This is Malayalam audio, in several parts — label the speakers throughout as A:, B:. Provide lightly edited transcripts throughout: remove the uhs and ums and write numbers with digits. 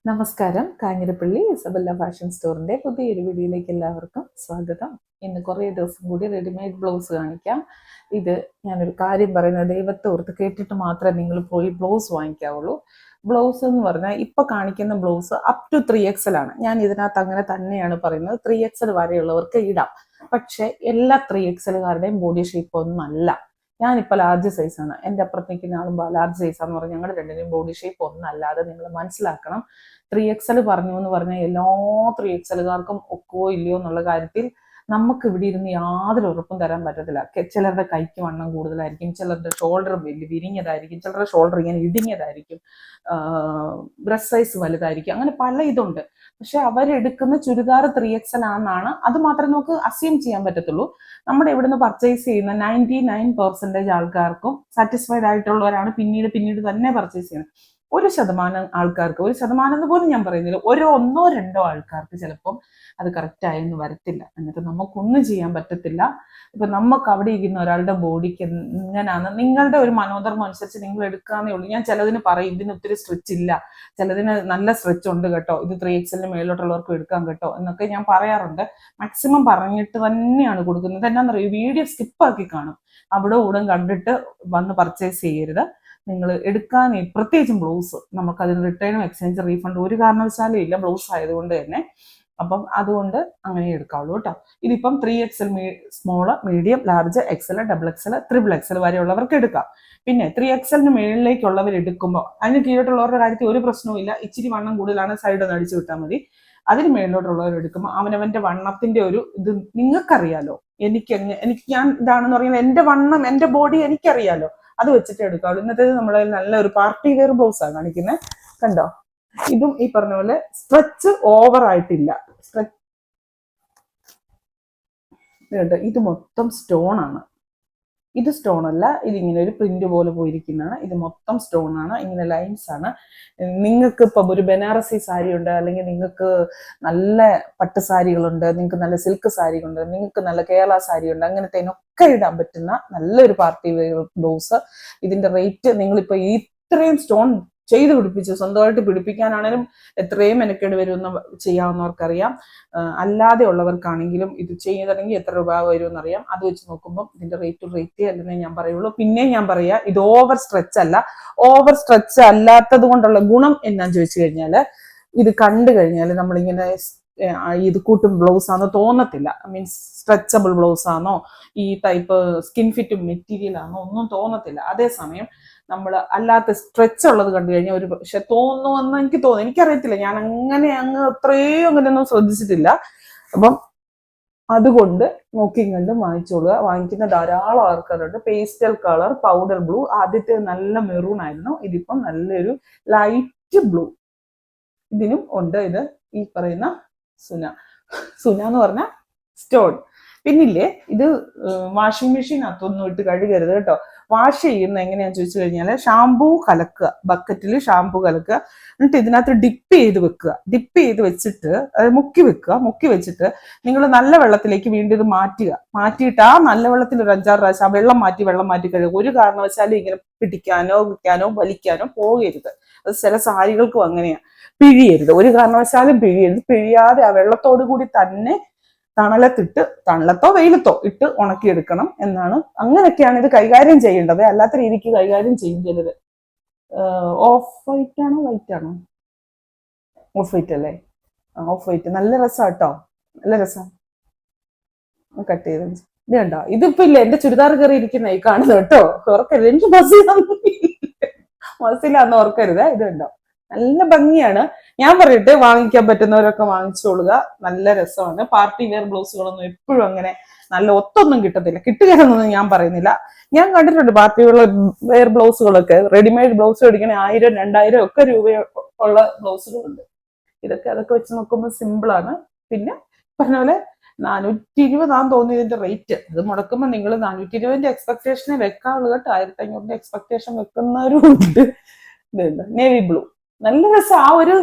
A: നമസ്കാരം. കാഞ്ഞിരപ്പള്ളി ഇസബല്ല ഫാഷൻ സ്റ്റോറിന്റെ പുതിയൊരു വീഡിയോയിലേക്ക് എല്ലാവർക്കും സ്വാഗതം. ഇന്ന് കുറേ ദിവസം കൂടി റെഡിമെയ്ഡ് ബ്ലൗസ് കാണിക്കാം. ഇത് ഞാനൊരു കാര്യം പറയുന്നത്, ദൈവത്തെ ഓർത്ത് കേട്ടിട്ട് മാത്രമേ നിങ്ങൾ പോയി ബ്ലൗസ് വാങ്ങിക്കാവുള്ളൂ. ബ്ലൗസ് എന്ന് പറഞ്ഞാൽ ഇപ്പൊ കാണിക്കുന്ന ബ്ലൗസ് അപ് ടു 3XL ആണ്. ഞാൻ ഇതിനകത്ത് അങ്ങനെ തന്നെയാണ് പറയുന്നത്. 3XL വരെയുള്ളവർക്ക് ഇടാം. പക്ഷെ എല്ലാ 3XLകാരുടെയും ബോഡി ഷേപ്പ് ഒന്നും അല്ല. ഞാനിപ്പോൾ ലാർജ് സൈസാണ്, എൻ്റെ അപ്പുറത്ത് നിൽക്കുന്ന ആളും ലാർജ് സൈസാന്ന് പറഞ്ഞാൽ ഞങ്ങളുടെ രണ്ടിനും ബോഡി ഷേപ്പ് ഒന്നും അല്ലാതെ നിങ്ങൾ മനസ്സിലാക്കണം. 3XL പറഞ്ഞു എന്ന് പറഞ്ഞാൽ എല്ലാ 3XLകാർക്കും ഒക്കോ ഇല്ലയോ എന്നുള്ള കാര്യത്തിൽ നമുക്ക് ഇവിടെ ഇരുന്ന് യാതൊരു ഉറപ്പും തരാൻ പറ്റത്തില്ല. ചിലരുടെ കൈക്ക് വണ്ണം കൂടുതലായിരിക്കും, ചിലരുടെ ഷോൾഡർ വലിയ വിരിഞ്ഞതായിരിക്കും, ചിലരുടെ ഷോൾഡർ ഇങ്ങനെ ഇടുങ്ങിയതായിരിക്കും, ബ്രസ്റ്റ് സൈസ് വലുതായിരിക്കും, അങ്ങനെ പല ഇതുണ്ട്. പക്ഷെ അവരെടുക്കുന്ന ചുരിദാർ 3XL ആണെന്നാണ്, അത് മാത്രമേ നമുക്ക് അസ്യൂം ചെയ്യാൻ പറ്റത്തുള്ളൂ. നമ്മുടെ ഇവിടുന്ന് പർച്ചേസ് ചെയ്യുന്ന 99% ആൾക്കാർക്കും സാറ്റിസ്ഫൈഡ് ആയിട്ടുള്ളവരാണ് പിന്നീട് തന്നെ പർച്ചേസ് ചെയ്യുന്നത്. 1% ആൾക്കാർക്ക്, 1% എന്ന് പോലും ഞാൻ പറയുന്നില്ല, ഒന്നോ രണ്ടോ ആൾക്കാർക്ക് ചിലപ്പം അത് കറക്റ്റ് ആയെന്ന് വരത്തില്ല. എന്നിട്ട് നമുക്കൊന്നും ചെയ്യാൻ പറ്റത്തില്ല. ഇപ്പൊ നമുക്ക് അവിടെ ഇരിക്കുന്ന ഒരാളുടെ ബോഡിക്ക് എങ്ങനെയാണ് നിങ്ങളുടെ ഒരു മനോധർമ്മം അനുസരിച്ച് നിങ്ങൾ എടുക്കാന്നേ ഉള്ളൂ. ഞാൻ ചിലതിന് പറയും ഇതിന് ഒത്തിരി സ്ട്രെച്ച് ഇല്ല, ചിലതിന് നല്ല സ്ട്രെച്ച് ഉണ്ട് കേട്ടോ, ഇത് 3XL മേലോട്ടുള്ളവർക്കും എടുക്കാം കേട്ടോ എന്നൊക്കെ ഞാൻ പറയാറുണ്ട്. മാക്സിമം പറഞ്ഞിട്ട് തന്നെയാണ് കൊടുക്കുന്നത്. എന്നാന്നറിയോ, വീഡിയോ സ്കിപ്പാക്കി കാണും. അവിടെ കൂടെ കണ്ടിട്ട് വന്ന് പർച്ചേസ് ചെയ്യരുത്. നിങ്ങൾ എടുക്കാൻ, പ്രത്യേകിച്ചും ബ്ലൗസ്, നമുക്ക് അതിന് റിട്ടേണും എക്സ്ചേഞ്ച് റീഫണ്ട് ഒരു കാരണവശാലും ഇല്ല ബ്ലൗസ് ആയതുകൊണ്ട് തന്നെ. അപ്പം അതുകൊണ്ട് അങ്ങനെ എടുക്കാവുള്ളൂ കേട്ടോ. ഇതിപ്പം 3XL small, medium, large, XL, XXL, XXL വരെയുള്ളവർക്ക് എടുക്കാം. പിന്നെ 3XL മേളിലേക്കുള്ളവർ എടുക്കുമ്പോൾ അതിന് കീഴോട്ടുള്ളവരുടെ കാര്യത്തിൽ ഒരു പ്രശ്നവും ഇല്ല. ഇച്ചിരി വണ്ണം കൂടുതലാണ്, സൈഡ് ഒന്ന് അടിച്ചു വിട്ടാൽ മതി. അതിന് മേളിലോട്ടുള്ളവർ എടുക്കുമ്പോൾ അവനവന്റെ വണ്ണത്തിന്റെ ഒരു ഇത് നിങ്ങൾക്കറിയാലോ. എനിക്ക് ഞാൻ ഇതാണെന്ന് പറയുന്നത്, എന്റെ വണ്ണം, എന്റെ ബോഡി എനിക്കറിയാലോ, അത് വെച്ചിട്ട് എടുക്കാവുള്ളൂ. ഇന്നത്തെ നമ്മളെ നല്ലൊരു പാർട്ടി വെയർ ബ്ലൗസ് ആണ് കാണിക്കുന്നത്. കണ്ടോ, ഇതും ഈ പറഞ്ഞ പോലെ സ്ട്രെച്ച് ഓവർ ആയിട്ടില്ല. ഇത് മൊത്തം സ്റ്റോൺ ആണ്. ഇത് സ്റ്റോൺ അല്ല, ഇതിങ്ങനെ ഒരു പ്രിന്റ് പോലെ പോയിരിക്കുന്നതാണ്. ഇത് മൊത്തം സ്റ്റോൺ ആണ്, ഇങ്ങനെ ലൈൻസ് ആണ്. നിങ്ങൾക്ക് ഇപ്പം ഒരു ബനാറസി സാരി ഉണ്ട്, അല്ലെങ്കിൽ നിങ്ങൾക്ക് നല്ല പട്ട് സാരികളുണ്ട്, നിങ്ങൾക്ക് നല്ല സിൽക്ക് സാരികളുണ്ട്, നിങ്ങൾക്ക് നല്ല കേരള സാരി ഉണ്ട്, അങ്ങനത്തേനൊക്കെ ഇടാൻ പറ്റുന്ന നല്ലൊരു പാർട്ടി വെയർ ബ്ലൗസ്. ഇതിന്റെ റേറ്റ് നിങ്ങളിപ്പോ ഇത്രയും സ്റ്റോൺ ചെയ്ത് പിടിപ്പിച്ച് സ്വന്തമായിട്ട് പിടിപ്പിക്കാനാണേലും എത്രയും മെനക്കേട് വരുമെന്ന് ചെയ്യാവുന്നവർക്കറിയാം. അല്ലാതെ ഉള്ളവർക്കാണെങ്കിലും ഇത് ചെയ്തിട്ടുണ്ടെങ്കിൽ എത്ര രൂപ വരുമെന്നറിയാം. അത് വെച്ച് നോക്കുമ്പോൾ ഇതിന്റെ റേറ്റ് അല്ലെന്നേ ഞാൻ പറയുള്ളൂ. പിന്നെ ഞാൻ പറയാ, ഇത് ഓവർ സ്ട്രെച്ച് അല്ല. ഓവർ സ്ട്രെച്ച് അല്ലാത്തത് കൊണ്ടുള്ള ഗുണം എന്നാന്ന് ചോദിച്ചു കഴിഞ്ഞാല്, ഇത് കണ്ടു കഴിഞ്ഞാൽ നമ്മളിങ്ങനെ ഇത് കൂട്ടും ബ്ലൗസ് ആണോ തോന്നത്തില്ല. മീൻസ് സ്ട്രെച്ചബിൾ ബ്ലൗസ് ആണോ, ഈ ടൈപ്പ് സ്കിൻ ഫിറ്റ് മെറ്റീരിയൽ ആണോ ഒന്നും തോന്നത്തില്ല. അതേസമയം നമ്മൾ അല്ലാത്ത സ്ട്രെച്ച് ഉള്ളത് കണ്ടു കഴിഞ്ഞാൽ ഒരു പക്ഷെ തോന്നുമെന്ന് എനിക്ക് തോന്നുന്നു, എനിക്കറിയത്തില്ല, ഞാൻ അത്രയും അങ്ങനെയൊന്നും ശ്രദ്ധിച്ചിട്ടില്ല. അപ്പം അതുകൊണ്ട് നോക്കിയും കണ്ടും വാങ്ങിച്ചോളുക. വാങ്ങിക്കുന്ന ധാരാളം ആൾക്കാരുണ്ട്. പേസ്റ്റൽ കളർ, പൗഡർ ബ്ലൂ, ആദ്യത്തെ നല്ല മെറൂൺ ആയിരുന്നു, ഇതിപ്പം നല്ലൊരു ലൈറ്റ് ബ്ലൂ. ഇതിനും ഉണ്ട് ഇത് ഈ പറയുന്ന സുന എന്ന് പറഞ്ഞ സ്റ്റോൺ. പിന്നില്ലേ, ഇത് വാഷിംഗ് മെഷീനകത്തൊന്നും ഇട്ട് കഴുകരുത് കേട്ടോ. വാഷ് ചെയ്യുന്ന എങ്ങനെയാന്ന് ചോദിച്ചു കഴിഞ്ഞാൽ, ഷാമ്പൂ കലക്കുക, ബക്കറ്റിൽ ഷാമ്പൂ കലക്കുക, എന്നിട്ട് ഇതിനകത്ത് ഡിപ്പ് ചെയ്ത് വെച്ചിട്ട് മുക്കി വെച്ചിട്ട് നിങ്ങൾ നല്ല വെള്ളത്തിലേക്ക് വീണ്ടും ഇത് മാറ്റിയിട്ട് ആ നല്ല വെള്ളത്തിൽ ഒരു 5-6 പ്രാവശ്യം വെള്ളം മാറ്റി കഴുകുക. ഒരു കാരണവശാലും ഇങ്ങനെ പിടിക്കാനോ വലിക്കാനോ പോകരുത്. അത് ചില സാരികൾക്കും അങ്ങനെയാ. പിഴിയരുത്, ഒരു കാരണവശാലും പിഴിയരുത്. പിഴിയാതെ ആ വെള്ളത്തോടു കൂടി തന്നെ തണലത്തോ വെയിലത്തോ ഇട്ട് ഉണക്കിയെടുക്കണം എന്നാണ്. അങ്ങനെയൊക്കെയാണ് ഇത് കൈകാര്യം ചെയ്യേണ്ടത്. അല്ലാത്ത രീതിക്ക് കൈകാര്യം ചെയ്യും ചിലര്. ഓഫ് വൈറ്റ് ആണോ, വൈറ്റ് ആണോ? ഓഫ് വൈറ്റ് അല്ലേ? ഓഫ് വൈറ്റ് നല്ല രസം കേട്ടോ, നല്ല രസം. കട്ട് ചെയ്ത് ഇത് കണ്ടോ, ഇതിപ്പോ ഇല്ല എന്റെ ചുരിദാർ കയറി ഇരിക്കുന്ന ഈ കാണുന്നത് കേട്ടോ. ഓർക്കരുത്, എനിക്ക് മസിലാന്ന് ഓർക്കരുത്. ഇത് കണ്ടോ, നല്ല ഭംഗിയാണ്. ഞാൻ പറയട്ടെ, വാങ്ങിക്കാൻ പറ്റുന്നവരൊക്കെ വാങ്ങിച്ചോളുക. നല്ല രസമാണ്. പാർട്ടി വെയർ ബ്ലൗസുകളൊന്നും എപ്പോഴും അങ്ങനെ നല്ല ഒത്തൊന്നും കിട്ടത്തില്ല. കിട്ടുകയെന്നൊന്നും ഞാൻ പറയുന്നില്ല. ഞാൻ കണ്ടിട്ടുണ്ട് പാർട്ടി വെയർ ബ്ലൗസുകളൊക്കെ, റെഡിമെയ്ഡ് ബ്ലൗസ് മേടിക്കണേ 1000-2000 ഒക്കെ രൂപ ഉള്ള ബ്ലൗസുകളുണ്ട്. അതൊക്കെ വെച്ച് നോക്കുമ്പോൾ സിമ്പിൾ ആണ്. പിന്നെ പറഞ്ഞ പോലെ 420 തോന്നി ഇതിന്റെ റേറ്റ്. അത് മുടക്കുമ്പോൾ നിങ്ങൾ 420 എക്സ്പെക്ടേഷനെ വെക്കാവുള്ളൂ കേട്ടോ. 1500 എക്സ്പെക്ടേഷൻ വെക്കുന്നവരും ഉണ്ട്. ഇതുണ്ട് നേവി ബ്ലൂ, നല്ല രസം.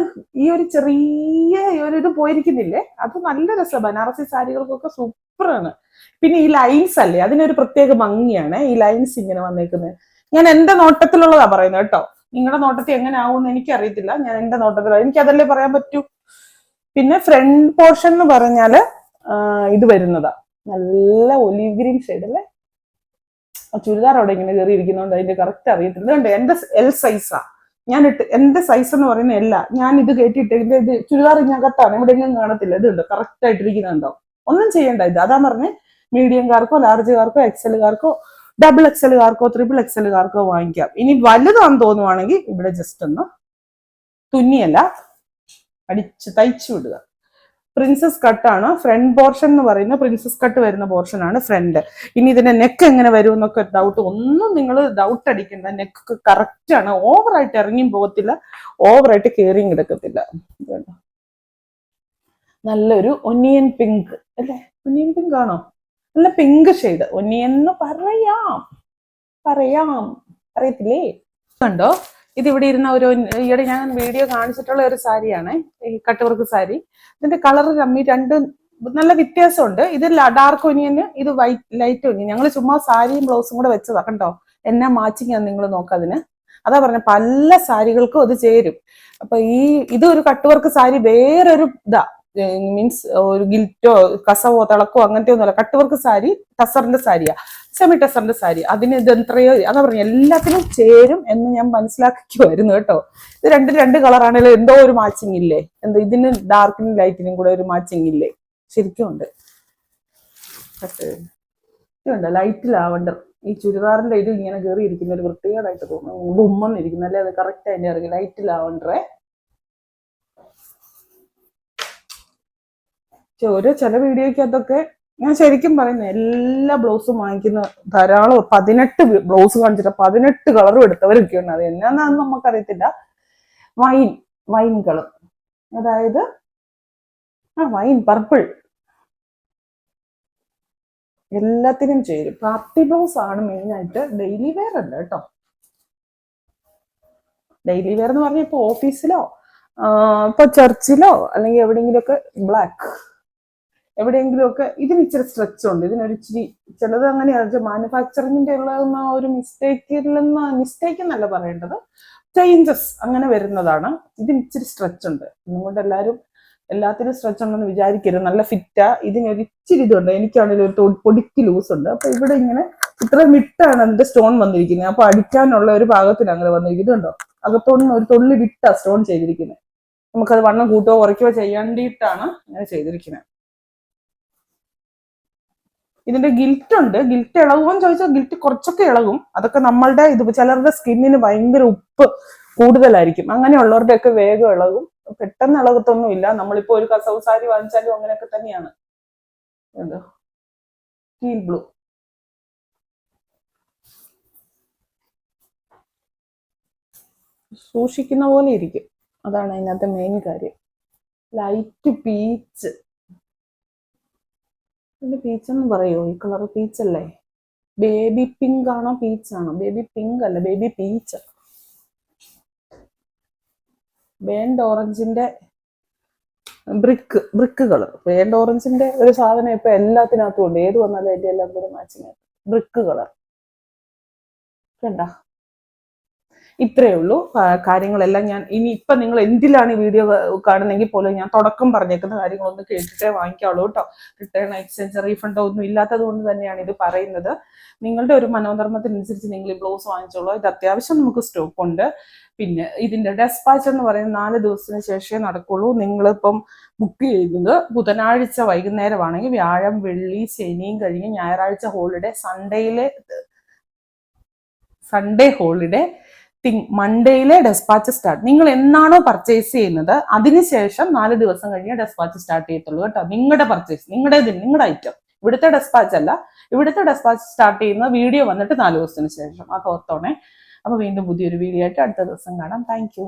A: ഈ ഒരു ചെറിയ ഇത് പോയിരിക്കുന്നില്ലേ, അത് നല്ല രസം. ബനാറസി സാരികൾക്കൊക്കെ സൂപ്പറാണ്. പിന്നെ ഈ ലൈൻസ് അല്ലേ, അതിനൊരു പ്രത്യേക ഭംഗിയാണ് ഈ ലൈൻസ് ഇങ്ങനെ വന്നേക്കുന്നത്. ഞാൻ എന്റെ നോട്ടത്തിലുള്ളതാ പറയുന്നത് കേട്ടോ. നിങ്ങളുടെ നോട്ടത്തിൽ എങ്ങനെ ആവുമെന്ന് എനിക്കറിയത്തില്ല, ഞാൻ എന്റെ നോട്ടത്തിൽ എനിക്കതല്ലേ പറയാൻ പറ്റൂ. പിന്നെ ഫ്രണ്ട് പോർഷൻ എന്ന് പറഞ്ഞാല് ഇത് വരുന്നതാ, നല്ല ഒലീവ് ഗ്രീൻ ഷെയ്ഡ് അല്ലേ. ചുരിദാർ അവിടെ ഇങ്ങനെ കയറി ഇരിക്കുന്നതുകൊണ്ട് അതിന്റെ കറക്റ്റ് അറിയത്തില്ല. ഇതുണ്ട് എന്റെ എൽ സൈസാ ഞാൻ ഇട്ട്, എന്റെ സൈസ് എന്ന് പറയുന്ന അല്ല, ഞാൻ ഇത് കയറ്റിയിട്ട് ഇത് ചുരിദാർ ഇതിനകത്താണ്, ഇവിടെ എങ്ങും കാണത്തില്ല. ഇതുണ്ട് കറക്റ്റ് ആയിട്ടിരിക്കുന്നുണ്ടോ, ഒന്നും ചെയ്യണ്ട. ഇത് അതാ പറഞ്ഞ് മീഡിയംകാർക്കോ ലാർജുകാർക്കോ എക്സലുകാർക്കോ ഡബിൾ എക്സലുകാർക്കോ ട്രിപ്പിൾ എക്സലുകാർക്കോ വാങ്ങിക്കാം. ഇനി വലുതാന്ന് തോന്നുവാണെങ്കിൽ ഇവിടെ ജസ്റ്റ് ഒന്ന് തുന്നിയല്ല അടിച്ച് തയ്ച്ചു വിടുക. പ്രിൻസസ് കട്ടാണ് ഫ്രണ്ട് പോർഷൻ എന്ന് പറയുന്നത്, പ്രിൻസസ് കട്ട് വരുന്ന പോർഷൻ ആണ് ഫ്രണ്ട്. ഇനി ഇതിന്റെ നെക്ക് എങ്ങനെ വരും എന്നൊക്കെ ഡൗട്ട്, ഒന്നും നിങ്ങൾ ഡൗട്ട് അടിക്കണ്ട. നെക്ക് കറക്റ്റ് ആണ്, ഓവറായിട്ട് ഇറങ്ങിയും പോകത്തില്ല, ഓവറായിട്ട് കയറിയും കിടക്കത്തില്ല. നല്ലൊരു ഒനിയൻ പിങ്ക് അല്ലേ, ഒനിയൻ പിങ്ക് ആണോ, നല്ല പിങ്ക് ഷെയ്ഡ്, ഒനിയൻ എന്ന് അറിയത്തില്ലേ. കണ്ടോ, ഇതിവിടെ ഇരുന്ന ഒരു ഈയിടെ ഞാൻ വീഡിയോ കാണിച്ചിട്ടുള്ള ഒരു സാരിയാണ്, ഈ കട്ട് വർക്ക് സാരി. ഇതിന്റെ കളർ തമ്മിൽ രണ്ട് നല്ല വ്യത്യാസമുണ്ട്. ഇത് ഡാർക്ക് ഒനിയന്, ഇത് ലൈറ്റ് ഒനിയൻ. ഞങ്ങൾ ചുമ്മാ സാരിയും ബ്ലൗസും കൂടെ വെച്ചതാ. കണ്ടോ എന്നാ മാച്ചിങ് ആണ്, നിങ്ങൾ നോക്കാതിന്. അതാ പറഞ്ഞ പല സാരികൾക്കും അത് ചേരും. അപ്പൊ ഇത് ഒരു കട്ട് വർക്ക് സാരി വേറൊരു ഇതാ, മീൻസ് ഒരു ഗിൽറ്റോ കസവോ തിളക്കോ അങ്ങനത്തെ ഒന്നുമല്ല. കട്ട് വർക്ക് സാരി ടസറിന്റെ സാരിയാ, സെമി ടസറിന്റെ സാരി. അതിന് ഇത് എത്രയോ അതാ പറഞ്ഞ എല്ലാത്തിനും ചേരും എന്ന് ഞാൻ മനസ്സിലാക്കുമായിരുന്നു കേട്ടോ. ഇത് രണ്ട് കളറാണെങ്കിലും എന്തോ ഒരു മാച്ചിങ് ഇല്ലേ, എന്തോ ഇതിന് ഡാർക്കിനും ലൈറ്റിനും കൂടെ ഒരു മാച്ചിങ് ഇല്ലേ, ശരിക്കും ഉണ്ട്. ഇതുണ്ട് ലൈറ്റ് ലാവണ്ടർ. ഈ ചുരിദാറിന്റെ ഇത് ഇങ്ങനെ കയറി ഇരിക്കുന്ന ഒരു വൃത്തികേടായിട്ട് തോന്നുന്നു, ബൊമ്മന്നിരിക്കുന്നു അല്ലേ, അത് കറക്റ്റ് അതിന്റെ ഇറങ്ങി ലൈറ്റ് ലാവണ്ടറേ. ചില വീഡിയോയ്ക്കകത്തൊക്കെ ഞാൻ ശരിക്കും പറയുന്നത് എല്ലാ ബ്ലൗസും വാങ്ങിക്കുന്ന ധാരാളം 18 ബ്ലൗസ് കാണിച്ചിട്ട് 18 കളറും എടുത്തവരൊക്കെ ഉണ്ട്. അത് എന്നാന്ന് നമുക്കറിയത്തില്ല. വൈൻ കളർ, അതായത് വൈൻ പർപ്പിൾ, എല്ലാത്തിനും ചേരും. പാർട്ടി ബ്ലൗസ് ആണ് മെയിൻ ആയിട്ട്, ഡെയിലി വെയർ അല്ല കേട്ടോ. ഡെയിലി വെയർ എന്ന് പറഞ്ഞാൽ ഇപ്പൊ ഓഫീസിലോ ഇപ്പൊ ചർച്ചിലോ അല്ലെങ്കിൽ എവിടെയെങ്കിലുമൊക്കെ ബ്ലാക്ക്, എവിടെയെങ്കിലുമൊക്കെ. ഇതിന് ഇച്ചിരി സ്ട്രെച്ച് ഉണ്ട്, ഇതിനൊരു ഇച്ചിരി ചിലത് അങ്ങനെയാണ് മാനുഫാക്ചറിങ്ങിന്റെ ഉള്ള ഒരു മിസ്റ്റേക്ക് എന്നല്ല പറയേണ്ടത്, ചേഞ്ചസ് അങ്ങനെ വരുന്നതാണ്. ഇതിന് ഇച്ചിരി സ്ട്രെച്ച് ഉണ്ട്. അതുകൊണ്ട് എല്ലാത്തിനും സ്ട്രെച്ച് ഉണ്ടെന്ന് വിചാരിക്കരുത്. നല്ല ഫിറ്റാ. ഇതിനൊരു ഇച്ചിരി ഇതുണ്ട്, എനിക്കാണെങ്കിൽ ഒരു പൊടിക്ക് ലൂസ് ഉണ്ട്. അപ്പൊ ഇവിടെ ഇങ്ങനെ ഇത്ര വിട്ടാണ് അതിന്റെ സ്റ്റോൺ വന്നിരിക്കുന്നത്. അപ്പൊ അടിക്കാനുള്ള ഒരു ഭാഗത്തിന് അങ്ങനെ വന്നിരിക്കുന്നുണ്ടോ, അകത്തോണ്ട് ഒരു തൊള്ളി വിട്ടാ സ്റ്റോൺ ചെയ്തിരിക്കുന്നത്. നമുക്കത് വണ്ണം കൂട്ടുകയോ കുറയ്ക്കുകയോ ചെയ്യാണ്ടിട്ടാണ് അങ്ങനെ ചെയ്തിരിക്കുന്നത്. ഇതിന്റെ ഗിൽറ്റ് ഉണ്ട്. ഗിൽറ്റ് ഇളകുമെന്ന് ചോദിച്ചാൽ ഗിൽറ്റ് കുറച്ചൊക്കെ ഇളകും. അതൊക്കെ നമ്മളുടെ ചിലരുടെ സ്കിന്നിന് ഭയങ്കര ഉപ്പ് കൂടുതലായിരിക്കും, അങ്ങനെയുള്ളവരുടെ ഒക്കെ വേഗം ഇളകും. പെട്ടെന്ന് ഇളകത്തൊന്നുമില്ല. നമ്മളിപ്പോ ഒരു കസവ് സാരി വാങ്ങിച്ചാലും അങ്ങനെയൊക്കെ തന്നെയാണ്. എന്തോ ടീൽ ബ്ലൂ, സൂക്ഷിക്കുന്ന പോലെ ഇരിക്കും, അതാണ് അതിനകത്തെ മെയിൻ കാര്യം. ലൈറ്റ് പീച്ച്, പീച്ച് എന്ന് പറയുമോ, ഈ കളർ പീച്ചല്ലേ, ബേബി പിങ്ക് ആണോ പീച്ചാണോ, ബേബി പിങ്ക് അല്ല ബേബി പീച്ച്. ബേൺഡ് ഓറഞ്ചിന്റെ ബ്രിക്ക് കളർ, ബേൺഡ് ഓറഞ്ചിന്റെ ഒരു സാധനം ഇപ്പൊ എല്ലാത്തിനകത്തും ഉണ്ട്, ഏത് വന്നാലും അതിന്റെ എല്ലാം കൂടെ മാച്ചിങ്. ബ്രിക്ക് കളർ കണ്ട. ഇത്രയേ ഉള്ളൂ കാര്യങ്ങളെല്ലാം. ഞാൻ ഇപ്പൊ നിങ്ങൾ എന്തിലാണ് ഈ വീഡിയോ കാണുന്നെങ്കിൽ പോലും ഞാൻ തുടക്കം പറഞ്ഞേക്കുന്ന കാര്യങ്ങളൊന്നും കേട്ടിട്ടേ വാങ്ങിക്കാവുള്ളൂ കേട്ടോ. റിട്ടേൺ എക്സ്ചേഞ്ച് റീഫണ്ടോ ഒന്നും ഇല്ലാത്തത് കൊണ്ട് തന്നെയാണ് ഇത് പറയുന്നത്. നിങ്ങളുടെ ഒരു മനോധർമ്മത്തിനനുസരിച്ച് നിങ്ങൾ ഈ ബ്ലൗസ് വാങ്ങിച്ചോളൂ. ഇത് അത്യാവശ്യം നമുക്ക് സ്റ്റോക്ക് ഉണ്ട്. പിന്നെ ഇതിന്റെ ഡെസ്പാച്ച് എന്ന് പറയുന്നത് 4 ദിവസത്തിന് ശേഷമേ നടക്കുള്ളൂ. നിങ്ങളിപ്പം ബുക്ക് ചെയ്യുന്നത് ബുധനാഴ്ച വൈകുന്നേരമാണെങ്കിൽ വ്യാഴം വെള്ളി ശനിയും കഴിഞ്ഞ് ഞായറാഴ്ച ഹോളിഡേ, സൺഡേ ഹോളിഡേ, മൺഡേയിലെ ഡെസ്പാച്ച് സ്റ്റാർട്ട്. നിങ്ങൾ എന്നാണോ പർച്ചേസ് ചെയ്യുന്നത് അതിനുശേഷം 4 ദിവസം കഴിഞ്ഞ് ഡെസ്പാച്ച് സ്റ്റാർട്ട് ചെയ്യത്തുള്ളൂ കേട്ടോ. നിങ്ങളുടെ പർച്ചേസ്, നിങ്ങളുടെ ഐറ്റം. ഇവിടുത്തെ ഡെസ്പാച്ച് അല്ല, ഇവിടുത്തെ ഡെസ്പാച്ച് സ്റ്റാർട്ട് ചെയ്യുന്ന വീഡിയോ വന്നിട്ട് 4 ദിവസത്തിന് ശേഷം. അത് ഓർത്തോണേ. അപ്പൊ വീണ്ടും പുതിയൊരു വീഡിയോ ആയിട്ട് അടുത്ത ദിവസം കാണാം. Thank you.